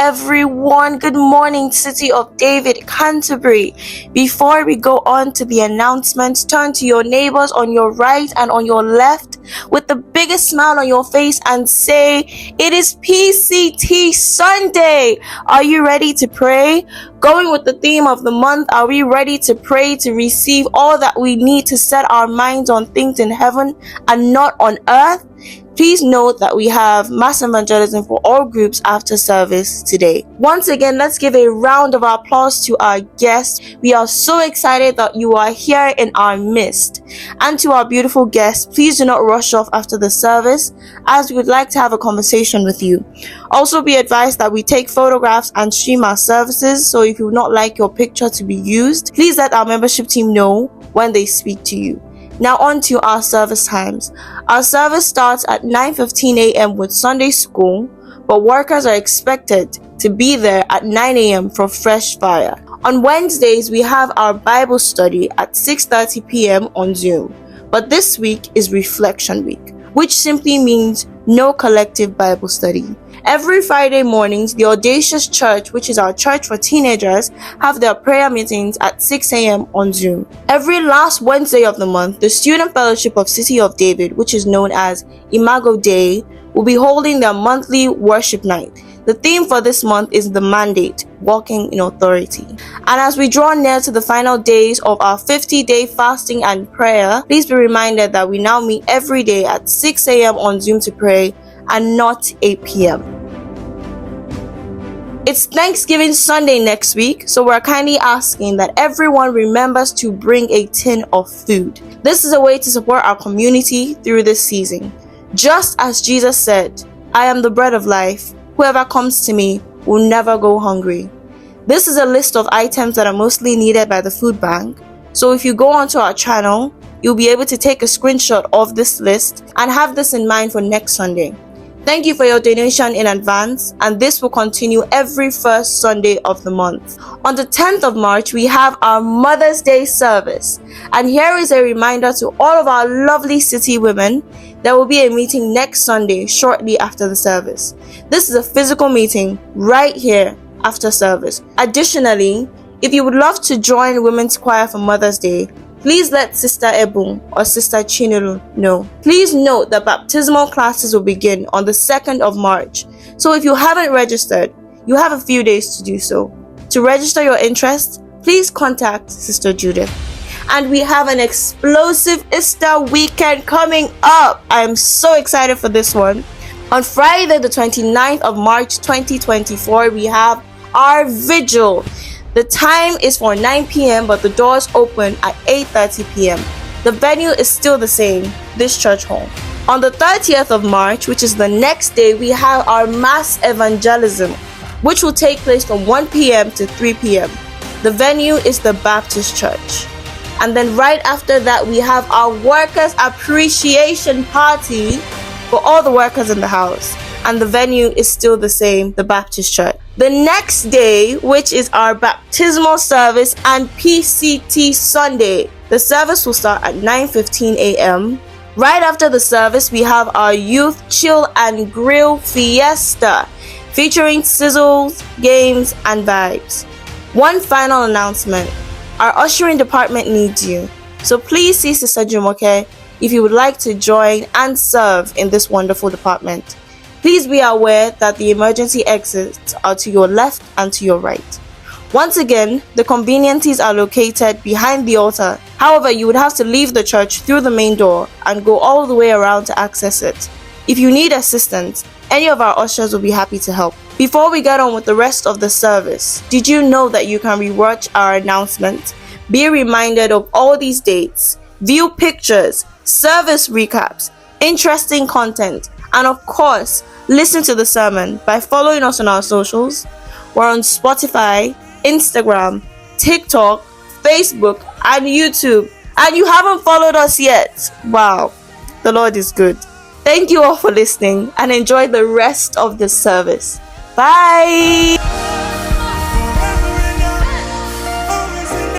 everyone. Good morning, City of David, Canterbury. Before we go on to the announcements, turn to your neighbors on your right and on your left with the biggest smile on your face and say, "It is PCT Sunday." Are you ready to pray? Going with the theme of the month, are we ready to pray to receive all that we need to set our minds on things in heaven and not on earth? Please note that we have mass evangelism for all groups after service today. Once again, let's give a round of applause to our guests. We are so excited that you are here in our midst. And to our beautiful guests, please do not rush off after the service, as we would like to have a conversation with you. Also be advised that we take photographs and stream our services, so if you would not like your picture to be used, please let our membership team know when they speak to you. Now on to our service times. Our service starts at 9:15 a.m. with Sunday school, but workers are expected to be there at 9 a.m. for fresh fire. On Wednesdays, we have our Bible study at 6:30 p.m. on Zoom, but this week is Reflection Week, which simply means no collective Bible study. Every Friday mornings, the Audacious Church, which is our church for teenagers, have their prayer meetings at 6 a.m. on Zoom. Every last Wednesday of the month, the Student Fellowship of City of David, which is known as Imago Dei, will be holding their monthly worship night. The theme for this month is the mandate, walking in authority. And as we draw near to the final days of our 50-day fasting and prayer, please be reminded that we now meet every day at 6 a.m. on Zoom to pray and not 8 p.m. It's Thanksgiving Sunday next week, so we're kindly asking that everyone remembers to bring a tin of food. This is a way to support our community through this season. Just as Jesus said, "I am the bread of life. Whoever comes to me will never go hungry." This is a list of items that are mostly needed by the food bank. So if you go onto our channel, you'll be able to take a screenshot of this list and have this in mind for next Sunday. Thank you for your donation in advance, and this will continue every first Sunday of the month. On the 10th of March, we have our Mother's Day service. And here is a reminder to all of our lovely city women, there will be a meeting next Sunday shortly after the service. This is a physical meeting right here after service. Additionally, if you would love to join Women's Choir for Mother's Day, please let Sister Ebun or Sister Chinelu know. Please note that baptismal classes will begin on the 2nd of March. So if you haven't registered, you have a few days to do so. To register your interest, please contact Sister Judith. And we have an explosive Easter weekend coming up. I'm so excited for this one. On Friday, the 29th of March 2024, we have our vigil. The time is for 9 p.m., but the doors open at 8:30 p.m. The venue is still the same, this church hall. On the 30th of March, which is the next day, we have our mass evangelism, which will take place from 1 p.m. to 3 p.m. The venue is the Baptist Church. And then right after that, we have our Workers' Appreciation Party for all the workers in the house. And the venue is still the same, the Baptist Church. The next day, which is our baptismal service and PCT Sunday, the service will start at 9:15 a.m. Right after the service, we have our Youth Chill and Grill Fiesta, featuring sizzles, games, and vibes. One final announcement. Our ushering department needs you. So please see Sister Jumoke if you would like to join and serve in this wonderful department. Please be aware that the emergency exits are to your left and to your right. Once again, the conveniences are located behind the altar. However, you would have to leave the church through the main door and go all the way around to access it. If you need assistance, any of our ushers will be happy to help. Before we get on with the rest of the service, did you know that you can rewatch our announcements, be reminded of all these dates, view pictures, service recaps, interesting content, and of course, listen to the sermon by following us on our socials. We're on Spotify, Instagram, TikTok, Facebook, and YouTube. And you haven't followed us yet. Wow, the Lord is good. Thank you all for listening and enjoy the rest of the service. Bye.